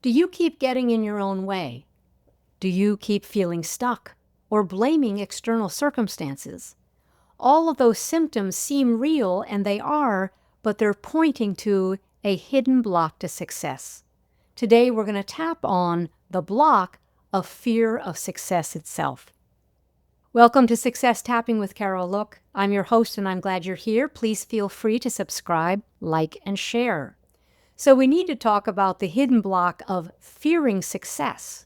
Do you keep getting in your own way? Do you keep feeling stuck or blaming external circumstances? All of those symptoms seem real, and they are, but they're pointing to a hidden block to success. Today, we're going to tap on the block of fear of success itself. Welcome to Success Tapping with Carol Look. I'm your host, and I'm glad you're here. Please feel free to subscribe, like, and share. So we need to talk about the hidden block of fearing success.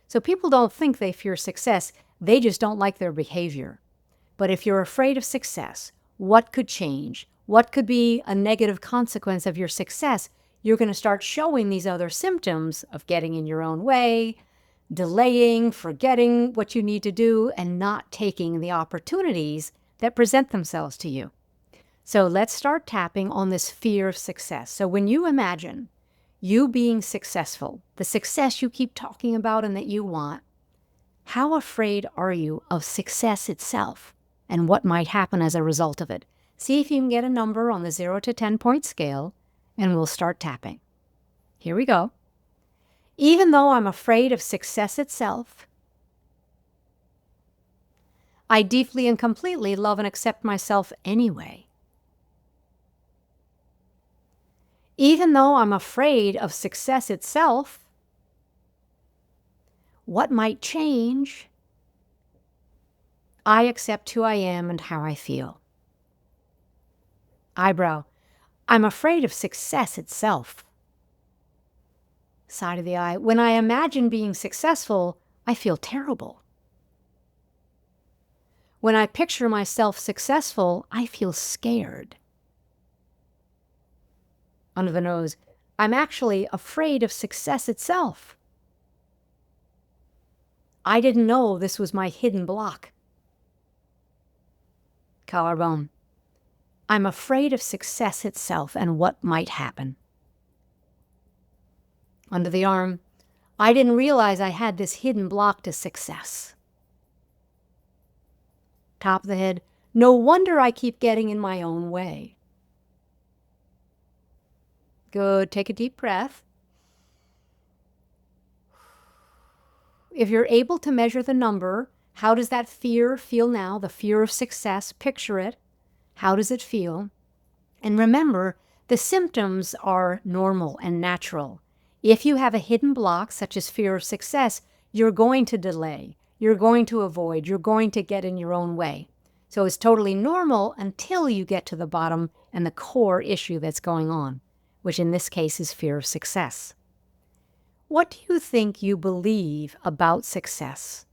So people don't think they fear success, they just don't like their behavior. But if you're afraid of success, what could change? What could be a negative consequence of your success? You're going to start showing these other symptoms of getting in your own way, delaying, forgetting what you need to do, and not taking the opportunities that present themselves to you. So let's start tapping on this fear of success. So when you imagine you being successful, the success you keep talking about and that you want, how afraid are you of success itself and what might happen as a result of it? See if you can get a number on the 0 to 10-point scale, and we'll start tapping. Here we go. Even though I'm afraid of success itself, I deeply and completely love and accept myself anyway. Even though I'm afraid of success itself, what might change? I accept who I am and how I feel. Eyebrow. I'm afraid of success itself. Side of the eye. When I imagine being successful, I feel terrible. When I picture myself successful, I feel scared. Under the nose. I'm actually afraid of success itself. I didn't know this was my hidden block. Collarbone. I'm afraid of success itself and what might happen. Under the arm. I didn't realize I had this hidden block to success. Top of the head. No wonder I keep getting in my own way. Good. Take a deep breath. If you're able to measure the number, how does that fear feel now? The fear of success. Picture it. How does it feel? And remember, the symptoms are normal and natural. If you have a hidden block, such as fear of success, you're going to delay. You're going to avoid. You're going to get in your own way. So it's totally normal until you get to the bottom and the core issue that's going on, which in this case is fear of success. What do you think you believe about success?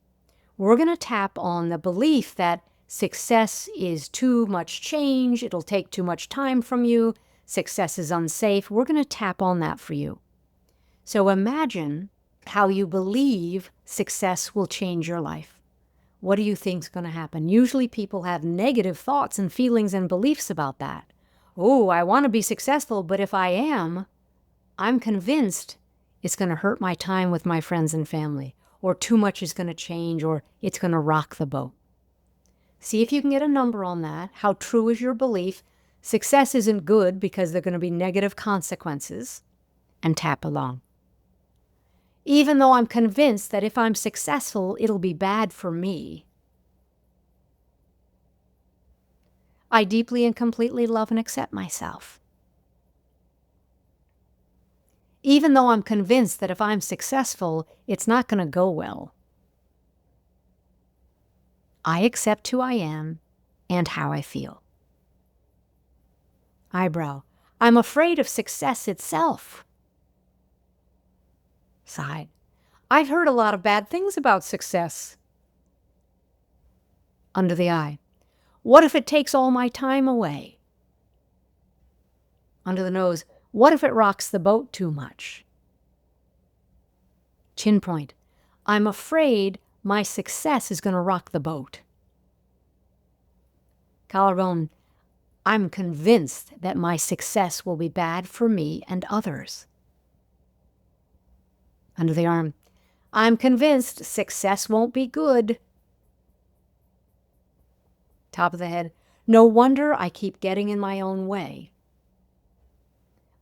We're going to tap on the belief that success is too much change, it'll take too much time from you, success is unsafe. We're going to tap on that for you. So imagine how you believe success will change your life. What do you think is going to happen? Usually people have negative thoughts and feelings and beliefs about that. Oh, I want to be successful, but if I am, I'm convinced it's going to hurt my time with my friends and family, or too much is going to change, or it's going to rock the boat. See if you can get a number on that. How true is your belief? Success isn't good because there are going to be negative consequences, and tap along. Even though I'm convinced that if I'm successful, it'll be bad for me, I deeply and completely love and accept myself. Even though I'm convinced that if I'm successful, it's not going to go well, I accept who I am and how I feel. Eyebrow. I'm afraid of success itself. Side. I've heard a lot of bad things about success. Under the eye. What if it takes all my time away? Under the nose. What if it rocks the boat too much? Chin point. I'm afraid my success is going to rock the boat. Collarbone. I'm convinced that my success will be bad for me and others. Under the arm. I'm convinced success won't be good. Top of the head. No wonder I keep getting in my own way.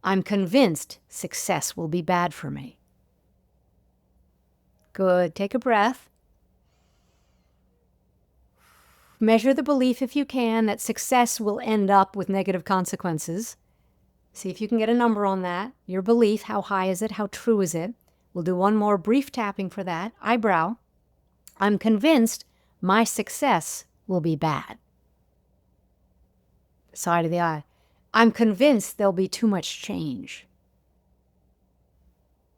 I'm convinced success will be bad for me. Good. Take a breath. Measure the belief, if you can, that success will end up with negative consequences. See if you can get a number on that. Your belief, how high is it? How true is it? We'll do one more brief tapping for that. Eyebrow. I'm convinced my success will be bad. Side of the eye. I'm convinced there'll be too much change.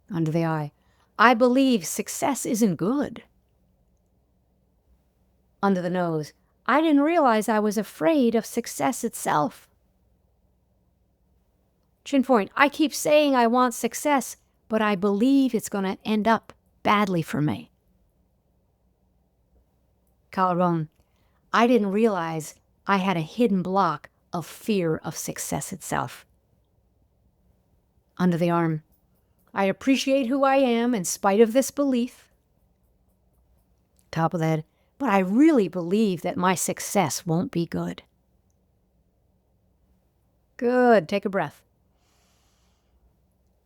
Under the eye. I believe success isn't good. Under the nose. I didn't realize I was afraid of success itself. Chin point. I keep saying I want success, but I believe it's going to end up badly for me. Collarbone. I didn't realize I had a hidden block of fear of success itself. Under the arm. I appreciate who I am in spite of this belief. Top of the head. But I really believe that my success won't be good. Good. Take a breath.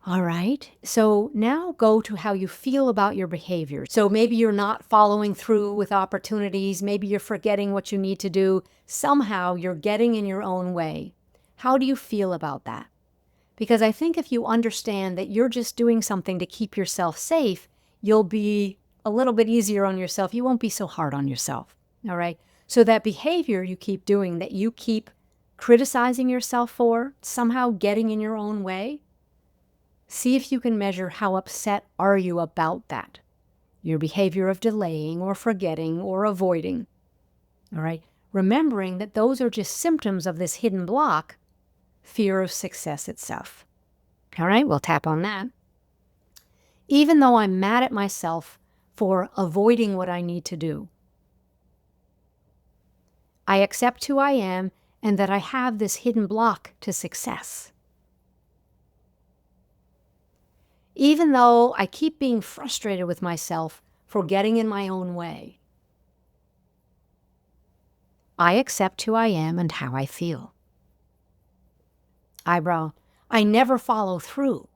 All right. So now go to how you feel about your behavior. So maybe you're not following through with opportunities. Maybe you're forgetting what you need to do. Somehow you're getting in your own way. How do you feel about that? Because I think if you understand that you're just doing something to keep yourself safe, you'll be a little bit easier on yourself. You won't be so hard on yourself. All right. So that behavior you keep doing, that you keep criticizing yourself for, somehow getting in your own way, see if you can measure how upset are you about that. Your behavior of delaying or forgetting or avoiding. All right. Remembering that those are just symptoms of this hidden block, fear of success itself. All right. We'll tap on that. Even though I'm mad at myself for avoiding what I need to do, I accept who I am and that I have this hidden block to success. Even though I keep being frustrated with myself for getting in my own way, I accept who I am and how I feel. Eyebrow. I never follow through.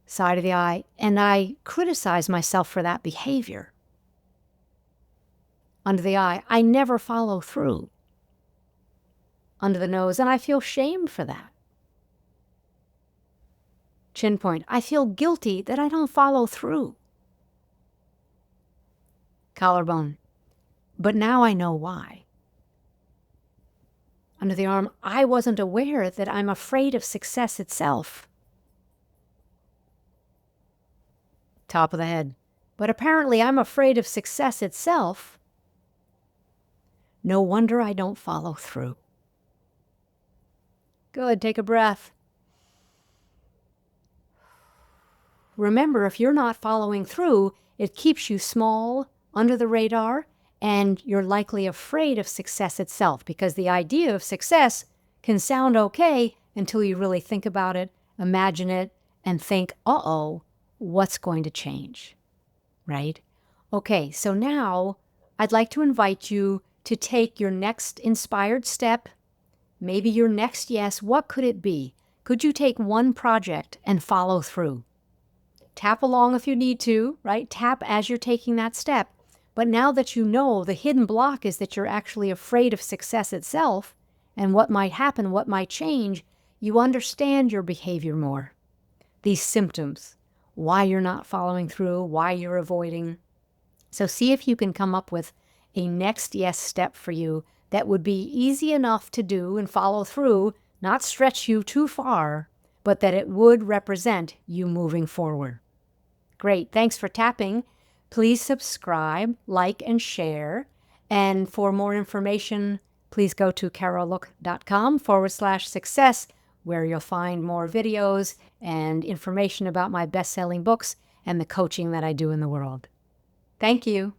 Side of the eye. And I criticize myself for that behavior. Under the eye. I never follow through. Under the nose. And I feel shamed for that. Chin point. I feel guilty that I don't follow through. Collarbone. But now I know why. Under the arm. I wasn't aware that I'm afraid of success itself. Top of the head. But apparently I'm afraid of success itself. No wonder I don't follow through. Good. Take a breath. Remember, if you're not following through, it keeps you small, under the radar, and you're likely afraid of success itself, because the idea of success can sound okay until you really think about it, imagine it, and think, uh-oh, what's going to change, right? Okay, so now I'd like to invite you to take your next inspired step, maybe your next yes. What could it be? Could you take one project and follow through? Tap along if you need to, right? Tap as you're taking that step. But now that you know the hidden block is that you're actually afraid of success itself and what might happen, what might change, you understand your behavior more. These symptoms, why you're not following through, why you're avoiding. So see if you can come up with a next yes step for you that would be easy enough to do and follow through, not stretch you too far, but that it would represent you moving forward. Great. Thanks for tapping. Please subscribe, like, and share. And for more information, please go to carollook.com/success, where you'll find more videos and information about my best-selling books and the coaching that I do in the world. Thank you.